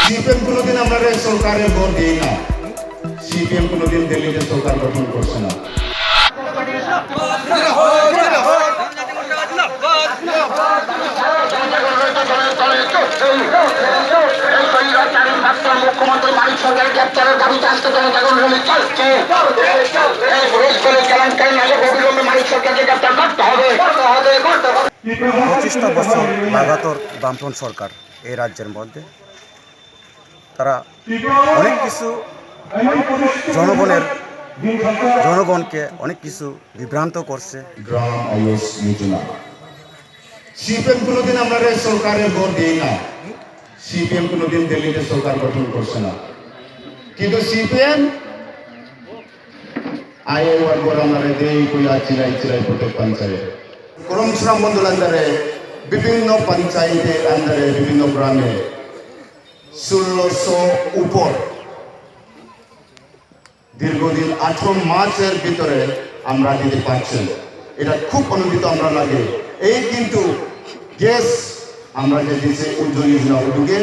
CPM কোনোদিন আমরা সরকারের ভোট দিই না। সিপিএম কোনোদিন দিল্লিতে সরকার গঠন করছে না। মুখ্যমন্ত্রী মানিক সরকার গ্রেপ্তারের দাবিতে আজকে জনজাগরণ র্যালি চলছে। অবিলম্বে মানিক সরকারকে গ্রেপ্তার করতে হবে। 25টা বছর লাগাতার বামফ্রন্ট সরকার এই রাজ্যের মধ্যে তারা অনেক কিছু জনগণকে অনেক কিছু বিভ্রান্ত করছে। গ্রাম আবাস যোজনা, সিপিএম কোনোদিন আমরা সরকারের ভোট দিই না। সিপিএম কোনোদিন দিল্লিতে সরকার গঠন করছে না। কিন্তু সিপিএম আয়ে ওয়ার আমরা দেই কইয়া চিরাই চিরাই প্রত্যেক পঞ্চায়েত করমছড়া মন্ডল আন্ডারে বিভিন্ন পঞ্চায়েতের আন্ডারে বিভিন্ন গ্রামে 1600 উপর দীর্ঘদিন 18 মাসের ভিতরে আমরা দিতে পারছেন। এটা খুব আনন্দিত আমরা লাগে। এই কিন্তু গ্যাস আমরা যে দিয়েছি উজ্জ্বল যোজনা উদ্যোগে